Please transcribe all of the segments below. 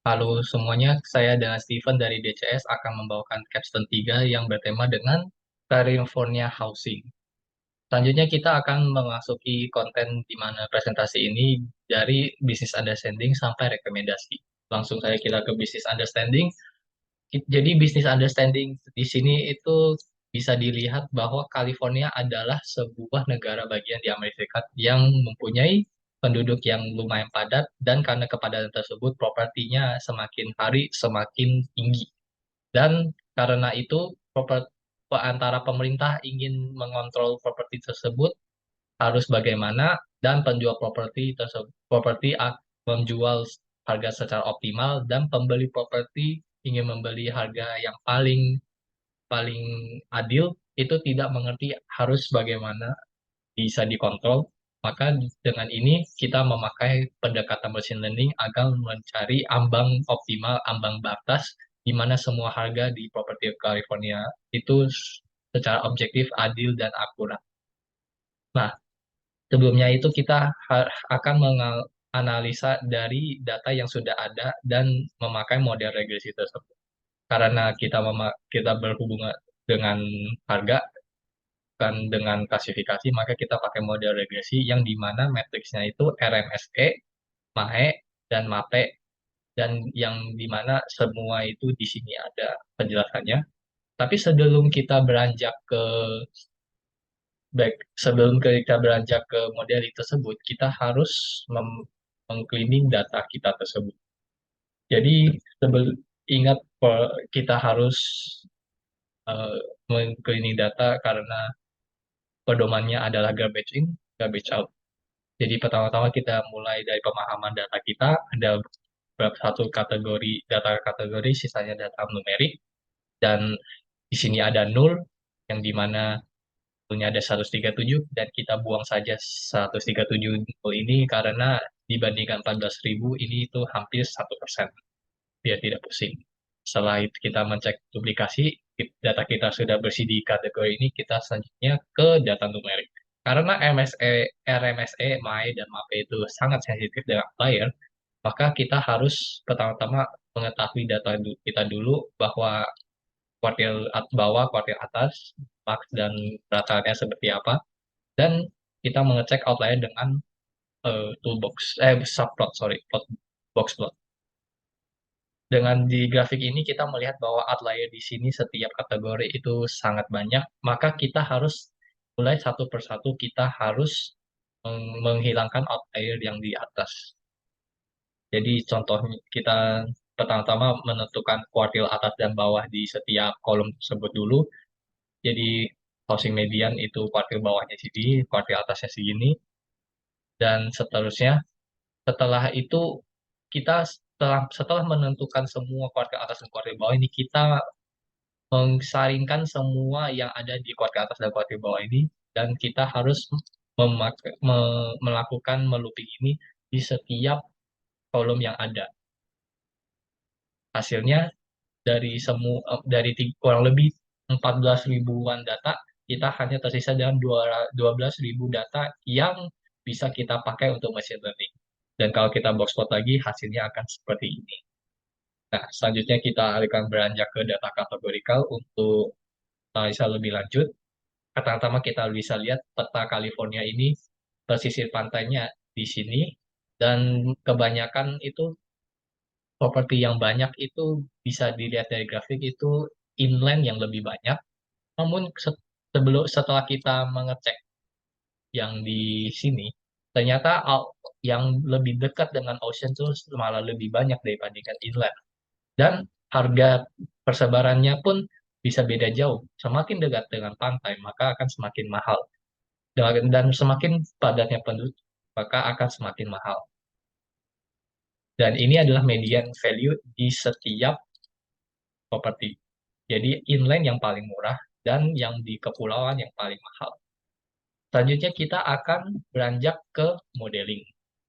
Halo semuanya, saya dengan Steven dari DCS akan membawakan capstone 3 yang bertema dengan California Housing. Selanjutnya kita akan memasuki konten di mana presentasi ini dari business understanding sampai rekomendasi. Langsung saja kita ke business understanding. Jadi business understanding di sini itu bisa dilihat bahwa California adalah sebuah negara bagian di Amerika Serikat yang mempunyai penduduk yang lumayan padat dan karena kepadatan tersebut propertinya semakin hari semakin tinggi. Dan karena itu antara pemerintah ingin mengontrol properti tersebut harus bagaimana dan penjual properti menjual harga secara optimal dan pembeli properti ingin membeli harga yang paling paling adil itu tidak mengerti harus bagaimana bisa dikontrol. Maka dengan ini kita memakai pendekatan machine learning agar mencari ambang optimal, ambang batas di mana semua harga di properti California itu secara objektif, adil, dan akurat. Nah, sebelumnya itu kita akan menganalisa dari data yang sudah ada dan memakai model regresi tersebut. Karena kita berhubungan dengan harga kan dengan klasifikasi, maka kita pakai model regresi yang di mana matriksnya itu RMSE, MAE, dan MAPE dan yang di mana semua itu di sini ada penjelasannya. Tapi sebelum kita beranjak ke model tersebut, kita harus mengcleaning data kita tersebut. Jadi ingat kita harus mengcleaning data karena pedomannya adalah garbage in, garbage out. Jadi pertama-tama kita mulai dari pemahaman data kita, ada satu kategori data kategori, sisanya data numerik, dan di sini ada null, yang dimana nulnya ada 137 dan kita buang saja 137 nol ini karena dibandingkan 14.000 ini itu hampir 1%. Biar tidak pusing. Setelah itu kita mencek duplikasi, data kita sudah bersih di kategori ini, kita selanjutnya ke data numerik. Karena RMSE, MAE, dan MAPE itu sangat sensitif dengan player, maka kita harus pertama-tama mengetahui data kita dulu bahwa kuartil bawah, kuartil atas, max dan ratanya seperti apa, dan kita mengecek outlier dengan subplot, sorry, box plot. Dengan di grafik ini kita melihat bahwa outlier di sini setiap kategori itu sangat banyak, maka kita harus mulai satu persatu kita harus menghilangkan outlier yang di atas. Jadi contohnya kita pertama-tama menentukan kuartil atas dan bawah di setiap kolom tersebut dulu. Jadi housing median itu kuartil bawahnya segini, kuartil atasnya segini, dan seterusnya. Setelah itu setelah menentukan semua kuartil atas dan kuartil bawah ini kita mengsaringkan semua yang ada di kuartil atas dan kuartil bawah ini dan kita harus melakukan melooping ini di setiap kolom yang ada. Hasilnya kurang lebih 14 ribuan data, kita hanya tersisa dengan 12 ribu data yang bisa kita pakai untuk machine learning. Dan kalau kita box plot lagi, hasilnya akan seperti ini. Nah, selanjutnya kita akan beranjak ke data kategorikal untuk analisa lebih lanjut. Pertama kita bisa lihat peta California ini, pesisir pantainya di sini, dan kebanyakan itu properti yang banyak itu bisa dilihat dari grafik itu inland yang lebih banyak. Namun setelah kita mengecek yang di sini, ternyata yang lebih dekat dengan ocean itu malah lebih banyak dibandingkan inland. Dan harga persebarannya pun bisa beda jauh. Semakin dekat dengan pantai, maka akan semakin mahal. Dan semakin padatnya penduduk, maka akan semakin mahal. Dan ini adalah median value di setiap properti. Jadi inland yang paling murah dan yang di kepulauan yang paling mahal. Selanjutnya kita akan beranjak ke modeling.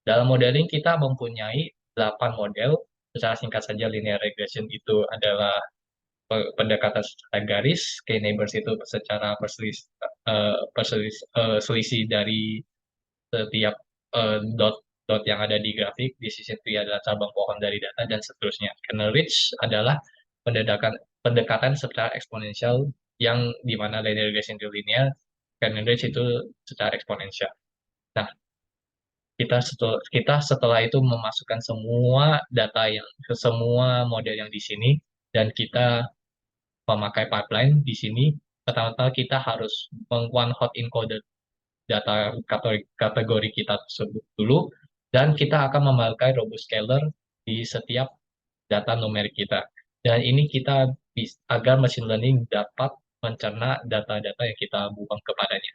Dalam modeling kita mempunyai 8 model. Secara singkat saja linear regression itu adalah pendekatan secara garis, k-neighbors itu secara selisih dari setiap dot dot yang ada di grafik, decision tree adalah cabang pohon dari data, dan seterusnya. Kernel ridge adalah pendekatan pendekatan secara eksponensial yang dimana linear regression itu linear, kernel ridge itu secara eksponensial. Nah, kita setelah itu memasukkan semua data yang semua model yang di sini, dan kita memakai pipeline di sini. Pertama-tama kita harus one hot encoded data kategori kita tersebut dulu, dan kita akan memakai robust scaler di setiap data numerik kita. Dan ini kita agar machine learning dapat mencerna data-data yang kita buang kepadanya.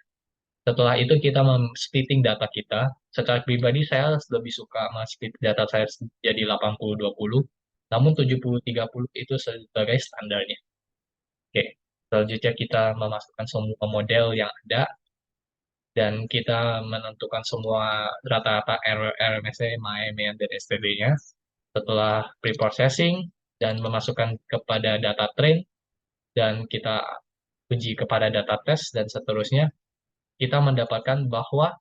Setelah itu kita splitting data kita. Secara pribadi saya lebih suka split data saya jadi 80-20, namun 70-30 itu sebagai standarnya. Oke, selanjutnya kita memasukkan semua model yang ada, dan kita menentukan semua rata-rata error RMSE, MAE, dan STB-nya. Setelah pre-processing dan memasukkan kepada data train, dan kita uji kepada data test, dan seterusnya, kita mendapatkan bahwa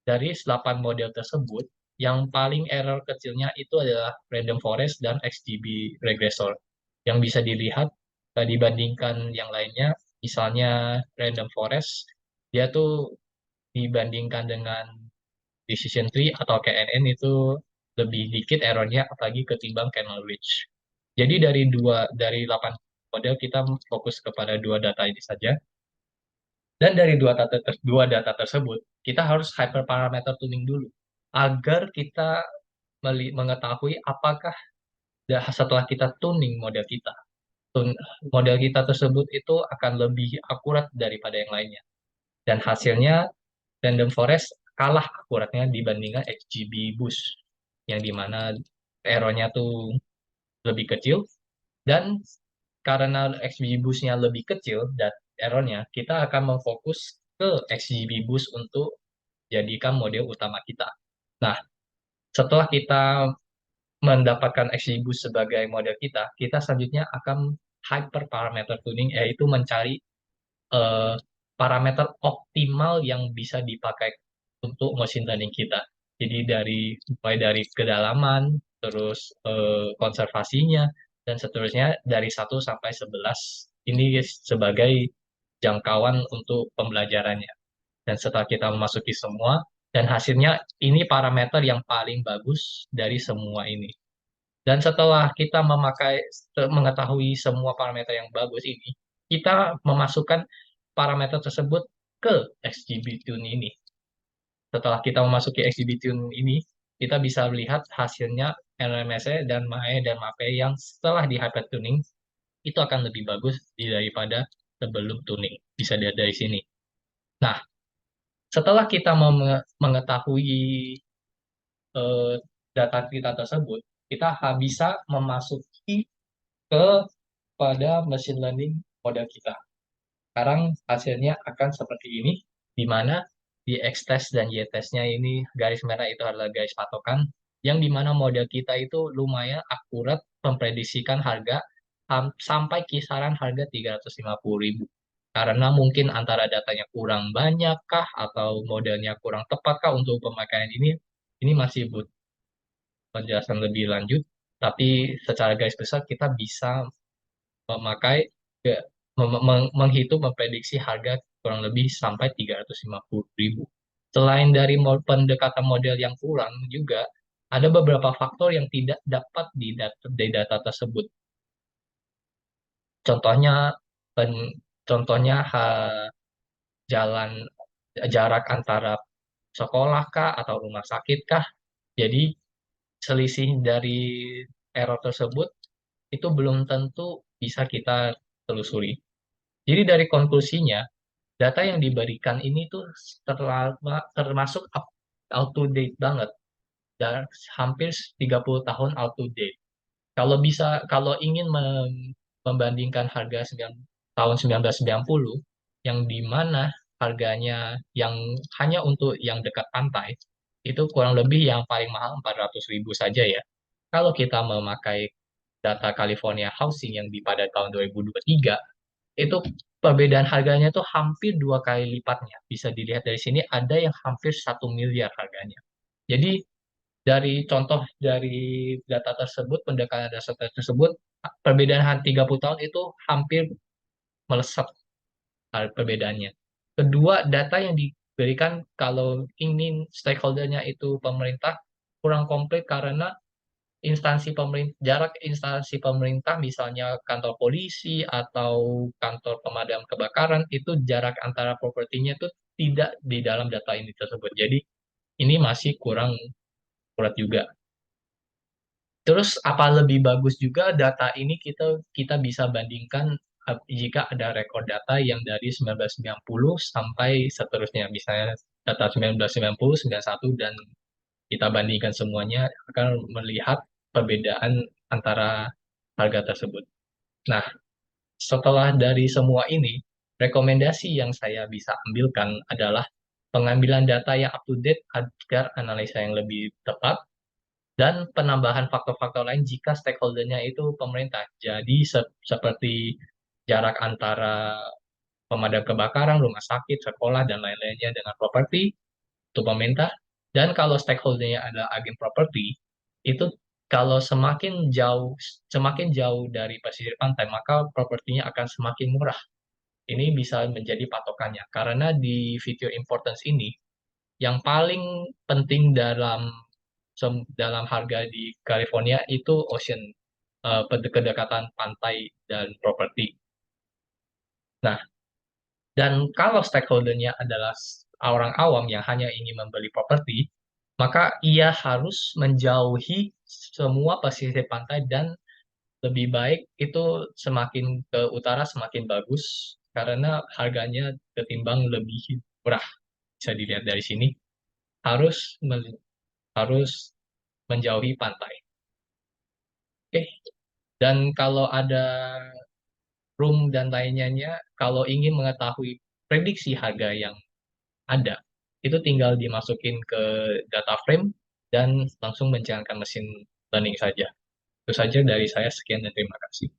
dari 8 model tersebut, yang paling error kecilnya itu adalah random forest dan XGB regressor. Yang bisa dilihat dibandingkan yang lainnya, misalnya random forest, dia tuh dibandingkan dengan decision tree atau KNN itu lebih dikit errornya, apalagi ketimbang kernel ridge. Jadi dari 8 model kita fokus kepada dua data ini saja. Dan dari dua data tersebut, kita harus hyperparameter tuning dulu agar kita mengetahui apakah setelah kita tuning model kita tersebut itu akan lebih akurat daripada yang lainnya. Dan hasilnya random forest kalah akuratnya dibandingkan XGB boost, yang dimana errornya tuh lebih kecil. Dan karena XGB boost-nya lebih kecil dan errornya, kita akan memfokus ke XGB boost untuk jadikan model utama kita. Nah, setelah kita mendapatkan XGB boost sebagai model kita, kita selanjutnya akan hyperparameter tuning, yaitu mencari eh, parameter optimal yang bisa dipakai untuk machine learning kita. Jadi mulai dari kedalaman, terus konservasinya, dan seterusnya dari 1 sampai 11 ini sebagai jangkauan untuk pembelajarannya. Dan setelah kita memasuki semua, dan hasilnya ini parameter yang paling bagus dari semua ini. Dan setelah kita mengetahui semua parameter yang bagus ini, kita memasukkan parameter tersebut ke XGBTune ini. Setelah kita memasuki XGBTune ini, kita bisa melihat hasilnya LMSE dan MAE dan MAPE yang setelah di hyper tuning itu akan lebih bagus daripada sebelum tuning. Bisa dilihat dari sini. Nah, setelah kita mengetahui eh, data kita tersebut, kita bisa memasuki ke pada machine learning model kita. Sekarang hasilnya akan seperti ini, di mana di X-test dan Y-testnya ini garis merah itu adalah garis patokan, yang di mana model kita itu lumayan akurat memprediksikan harga sampai kisaran harga 350.000. Karena mungkin antara datanya kurang banyak kah, atau modelnya kurang tepat kah untuk pemakaian ini masih butuh penjelasan lebih lanjut, tapi secara garis besar kita bisa memakai menghitung memprediksi harga kurang lebih sampai 350.000. Selain dari pendekatan model yang kurang juga, ada beberapa faktor yang tidak dapat di data tersebut. Contohnya, pen- contohnya jalan jarak antara sekolah kah atau rumah sakit kah. Jadi selisih dari error tersebut itu belum tentu bisa kita telusuri. Jadi dari konklusinya, data yang diberikan ini tuh termasuk out to date banget, dan hampir 30 tahun out to date. Kalau ingin membandingkan harga tahun 1990, yang di mana harganya yang hanya untuk yang dekat pantai, itu kurang lebih yang paling mahal 400.000 saja ya. Kalau kita memakai data California Housing yang pada tahun 2023, itu perbedaan harganya tuh hampir 2 kali lipatnya. Bisa dilihat dari sini, ada yang hampir 1 miliar harganya. Jadi Dari contoh dari data tersebut, pendekatan dasar tersebut, perbedaan 30 tahun itu hampir melesat perbedaannya. Kedua, data yang diberikan kalau ingin stakeholdernya itu pemerintah kurang komplit karena instansi pemerintah, jarak instansi pemerintah, misalnya kantor polisi atau kantor pemadam kebakaran, itu jarak antara propertinya itu tidak di dalam data ini tersebut. Jadi ini masih kurang akurat juga. Terus apa lebih bagus juga data ini kita kita bisa bandingkan jika ada rekor data yang dari 1990 sampai seterusnya. Misalnya data 1990, 91 dan kita bandingkan semuanya akan melihat perbedaan antara harga tersebut. Nah, setelah dari semua ini, rekomendasi yang saya bisa ambilkan adalah pengambilan data yang up to date agar analisa yang lebih tepat dan penambahan faktor-faktor lain jika stakeholdernya itu pemerintah. Jadi seperti jarak antara pemadam kebakaran, rumah sakit, sekolah, dan lain-lainnya dengan properti, itu pemerintah. Dan kalau stakeholdernya adalah agen properti, itu kalau semakin jauh dari pesisir pantai, maka propertinya akan semakin murah. Ini bisa menjadi patokannya. Karena di feature importance ini, yang paling penting dalam harga di California itu ocean, kedekatan pantai dan properti. Nah, dan kalau stakeholdernya adalah orang awam yang hanya ingin membeli properti, maka ia harus menjauhi semua pesisir pantai dan lebih baik itu semakin ke utara semakin bagus karena harganya ketimbang lebih murah. Bisa dilihat dari sini, harus harus menjauhi pantai. Oke, dan kalau ada room dan lainnya, kalau ingin mengetahui prediksi harga yang ada, itu tinggal dimasukin ke data frame dan langsung menjalankan mesin learning saja. Itu saja dari saya, sekian dan terima kasih.